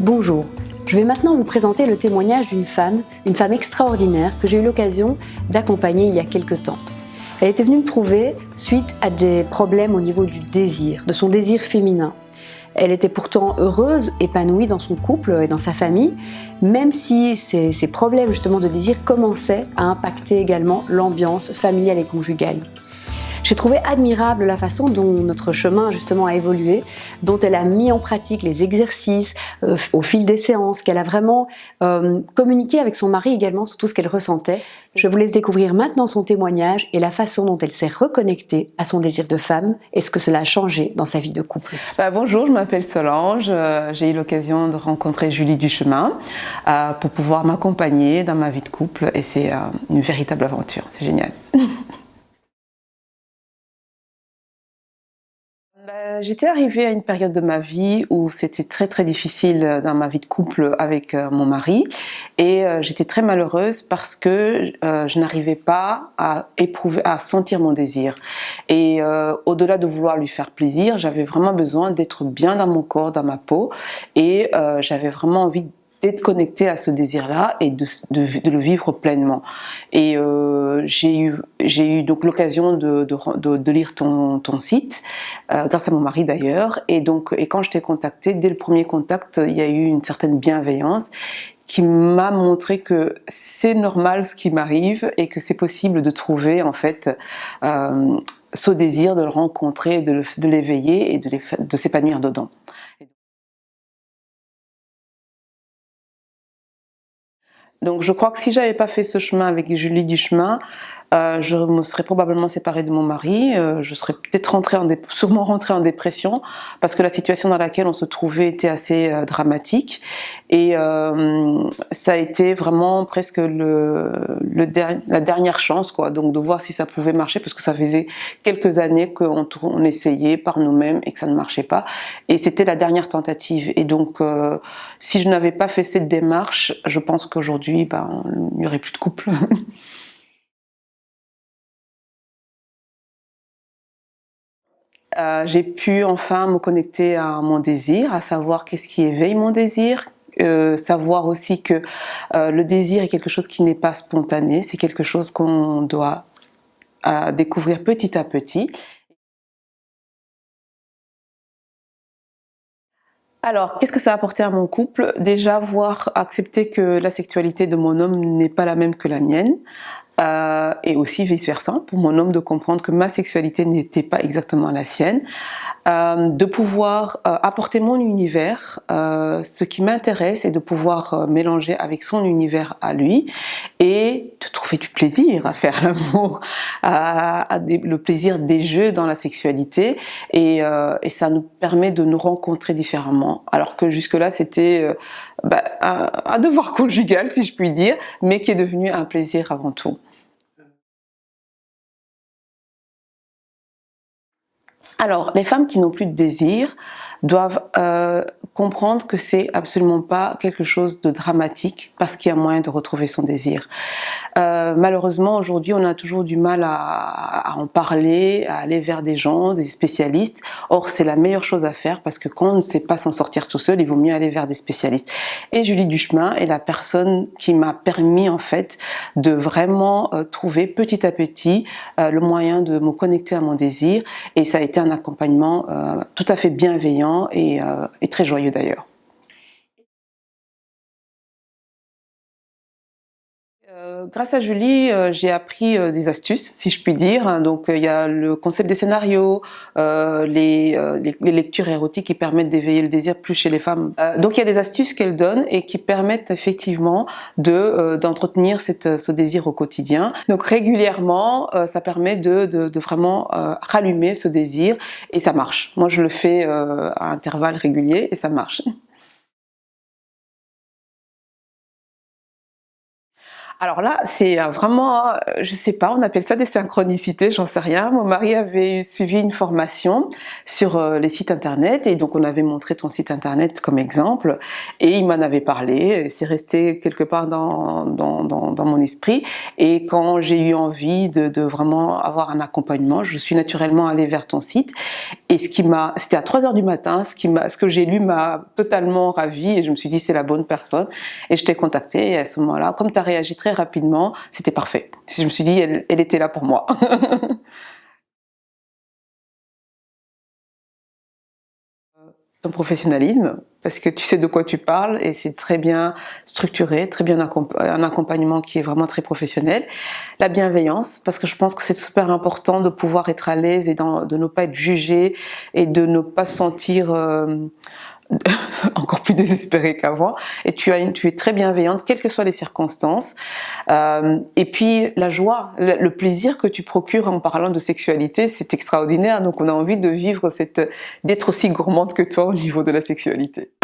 Bonjour, je vais maintenant vous présenter le témoignage d'une femme extraordinaire que j'ai eu l'occasion d'accompagner il y a quelques temps. Elle était venue me trouver suite à des problèmes au niveau du désir, de son désir féminin. Elle était pourtant heureuse, épanouie dans son couple et dans sa famille, même si ces problèmes justement de désir commençaient à impacter également l'ambiance familiale et conjugale. J'ai trouvé admirable la façon dont notre chemin justement a évolué, dont elle a mis en pratique les exercices au fil des séances, qu'elle a vraiment communiqué avec son mari également sur tout ce qu'elle ressentait. Je vous laisse découvrir maintenant son témoignage et la façon dont elle s'est reconnectée à son désir de femme et ce que cela a changé dans sa vie de couple. Bonjour, je m'appelle Solange, j'ai eu l'occasion de rencontrer Julie Duchemin pour pouvoir m'accompagner dans ma vie de couple et c'est une véritable aventure, c'est génial. J'étais arrivée à une période de ma vie où c'était très difficile dans ma vie de couple avec mon mari et j'étais très malheureuse parce que je n'arrivais pas à sentir mon désir et au-delà de vouloir lui faire plaisir, j'avais vraiment besoin d'être bien dans mon corps, dans ma peau et j'avais vraiment envie d'être connectée à ce désir-là et de le vivre pleinement. Et j'ai eu donc l'occasion de lire ton site, grâce à mon mari d'ailleurs. Et quand je t'ai contactée, dès le premier contact, il y a eu une certaine bienveillance qui m'a montré que c'est normal ce qui m'arrive et que c'est possible de trouver en fait ce désir, de le rencontrer, de l'éveiller et de s'épanouir dedans. Donc je crois que si j'avais pas fait ce chemin avec Julie Duchemin, je me serais probablement séparée de mon mari, je serais peut-être sûrement rentrée en dépression parce que la situation dans laquelle on se trouvait était assez dramatique et ça a été vraiment presque la dernière chance quoi, donc de voir si ça pouvait marcher parce que ça faisait quelques années qu'on essayait par nous-mêmes et que ça ne marchait pas et c'était la dernière tentative et donc si je n'avais pas fait cette démarche, je pense qu'aujourd'hui il n'y aurait plus de couple. J'ai pu enfin me connecter à mon désir, à savoir qu'est-ce qui éveille mon désir, savoir aussi que le désir est quelque chose qui n'est pas spontané, c'est quelque chose qu'on doit découvrir petit à petit. Alors, qu'est-ce que ça a apporté à mon couple? Déjà, accepter que la sexualité de mon homme n'est pas la même que la mienne. Et aussi vice-versa, pour mon homme de comprendre que ma sexualité n'était pas exactement la sienne, de pouvoir apporter mon univers, ce qui m'intéresse et de pouvoir mélanger avec son univers à lui et de trouver du plaisir à faire l'amour, le plaisir des jeux dans la sexualité et ça nous permet de nous rencontrer différemment alors que jusque-là c'était un devoir conjugal si je puis dire mais qui est devenu un plaisir avant tout. Alors, les femmes qui n'ont plus de désir doivent comprendre que c'est absolument pas quelque chose de dramatique parce qu'il y a moyen de retrouver son désir. Malheureusement, aujourd'hui, on a toujours du mal à en parler, à aller vers des gens, des spécialistes. Or, c'est la meilleure chose à faire parce que quand on ne sait pas s'en sortir tout seul, il vaut mieux aller vers des spécialistes. Et Julie Duchemin est la personne qui m'a permis en fait de vraiment trouver petit à petit le moyen de me connecter à mon désir et ça a été un accompagnement tout à fait bienveillant et très joyeux d'ailleurs. Grâce à Julie, j'ai appris des astuces, si je puis dire. Donc, il y a le concept des scénarios, les lectures érotiques qui permettent d'éveiller le désir plus chez les femmes. Donc, il y a des astuces qu'elle donne et qui permettent effectivement d'entretenir ce désir au quotidien. Donc, régulièrement, ça permet de vraiment rallumer ce désir et ça marche. Moi, je le fais à intervalles réguliers et ça marche. Alors là, c'est vraiment, je sais pas, on appelle ça des synchronicités, j'en sais rien. Mon mari avait suivi une formation sur les sites internet et donc on avait montré ton site internet comme exemple et il m'en avait parlé et c'est resté quelque part dans mon esprit. Et quand j'ai eu envie de vraiment avoir un accompagnement, je suis naturellement allée vers ton site et c'était à 3 heures du matin, ce que j'ai lu m'a totalement ravie et je me suis dit c'est la bonne personne et je t'ai contacté et à ce moment-là, comme tu as réagi très rapidement, c'était parfait. Je me suis dit, elle était là pour moi. Ton professionnalisme, parce que tu sais de quoi tu parles et c'est très bien structuré, très bien un accompagnement qui est vraiment très professionnel. La bienveillance, parce que je pense que c'est super important de pouvoir être à l'aise et de ne pas être jugé et de ne pas se sentir encore plus désespérée qu'avant. Et tu es très bienveillante, quelles que soient les circonstances. Et puis la joie, le plaisir que tu procures en parlant de sexualité, c'est extraordinaire. Donc on a envie de vivre d'être aussi gourmande que toi au niveau de la sexualité.